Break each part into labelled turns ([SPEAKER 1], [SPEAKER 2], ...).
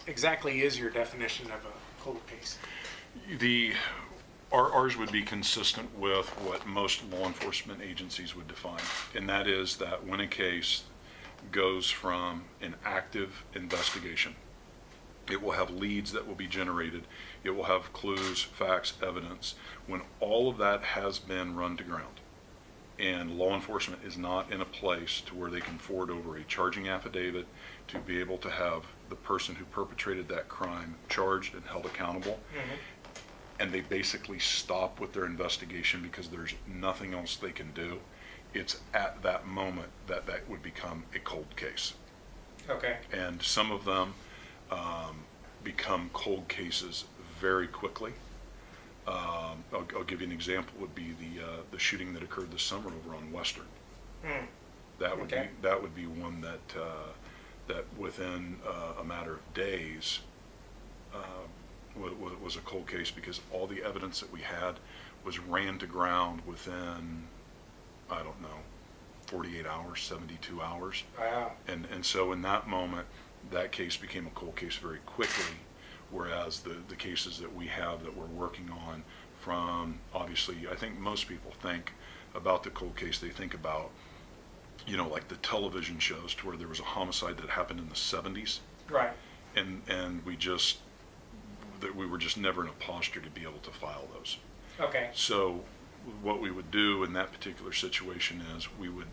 [SPEAKER 1] exactly is your definition of a cold case?
[SPEAKER 2] Ours would be consistent with what most law enforcement agencies would define, and that is that when a case goes from an active investigation, it will have leads that will be generated, it will have clues, facts, evidence. When all of that has been run to ground and law enforcement is not in a place to where they can forward over a charging affidavit to be able to have the person who perpetrated that crime charged and held accountable, and they basically stop with their investigation because there's nothing else they can do, it's at that moment that that would become a cold case.
[SPEAKER 1] Okay.
[SPEAKER 2] And some of them become cold cases very quickly. I'll give you an example. Would be the shooting that occurred this summer over on Western. That would be one that within a matter of days was a cold case, because all the evidence that we had was ran to ground within, I don't know, 48 hours, 72 hours.
[SPEAKER 1] Wow.
[SPEAKER 2] And so in that moment, that case became a cold case very quickly, whereas the cases that we have that we're working on from, obviously, I think most people think about the cold case, they think about, like the television shows to where there was a homicide that happened in the 70s.
[SPEAKER 1] Right.
[SPEAKER 2] And we were just never in a posture to be able to file those.
[SPEAKER 1] Okay.
[SPEAKER 2] So what we would do in that particular situation is we would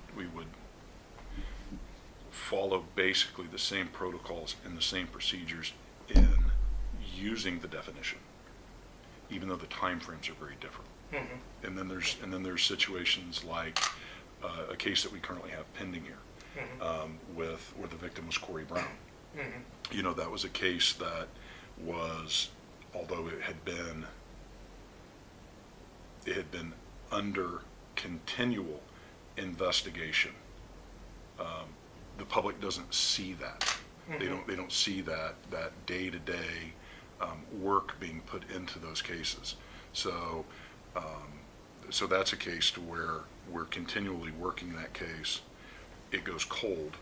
[SPEAKER 2] follow basically the same protocols and the same procedures in using the definition, even though the time frames are very different. And then there's situations like a case that we currently have pending here, where the victim was Corey Brown. That was a case that was, although it had been under continual investigation, the public doesn't see that. They don't see that day-to-day work being put into those cases. So that's a case to where we're continually working that case. It goes cold.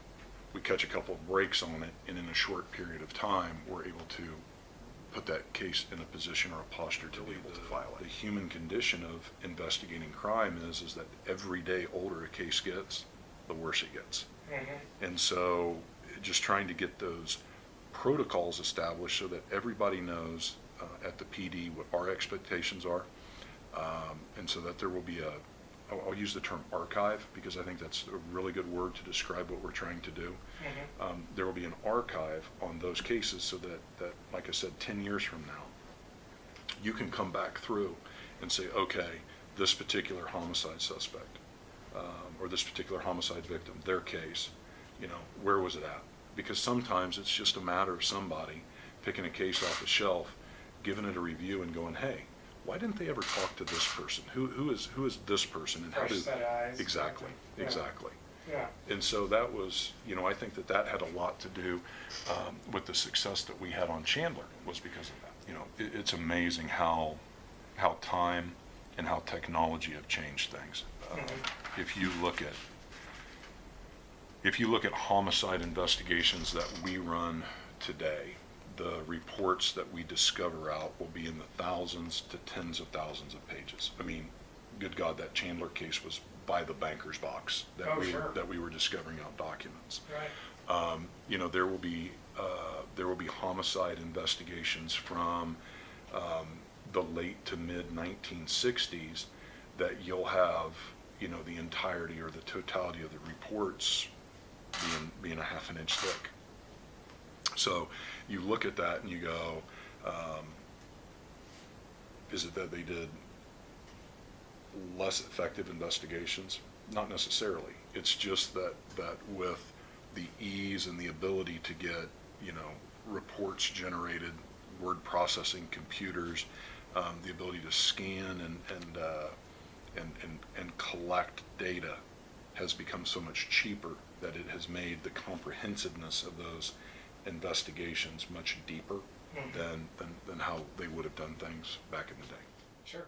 [SPEAKER 2] We catch a couple of breaks on it, and in a short period of time, we're able to put that case in a position or a posture to be able to file it. The human condition of investigating crime is that every day older a case gets, the worse it gets. And so just trying to get those protocols established so that everybody knows at the PD what our expectations are, and so that there will be I'll use the term archive because I think that's a really good word to describe what we're trying to do. There will be an archive on those cases so that, like I said, 10 years from now, you can come back through and say, okay, this particular homicide suspect or this particular homicide victim, their case, where was it at? Because sometimes it's just a matter of somebody picking a case off the shelf, giving it a review and going, hey, why didn't they ever talk to this person? Who is this person, and how do
[SPEAKER 1] set eyes.
[SPEAKER 2] Exactly.
[SPEAKER 1] Yeah.
[SPEAKER 2] And so that was, I think that had a lot to do with the success that we had on Chandler, was because of that. It's amazing how time and how technology have changed things. If you look at homicide investigations that we run today, the reports that we discover out will be in the thousands to tens of thousands of pages. I mean, good God, that Chandler case was by the banker's box that we were discovering out documents.
[SPEAKER 1] Right.
[SPEAKER 2] There will be homicide investigations from the late to mid 1960s that you'll have the entirety or the totality of the reports being a half an inch thick. So you look at that and you go, is it that they did less effective investigations? Not necessarily. It's just that with the ease and the ability to get, reports generated, word processing computers, the ability to scan and collect data has become so much cheaper that it has made the comprehensiveness of those investigations much deeper than how they would have done things back in the day.
[SPEAKER 1] Sure.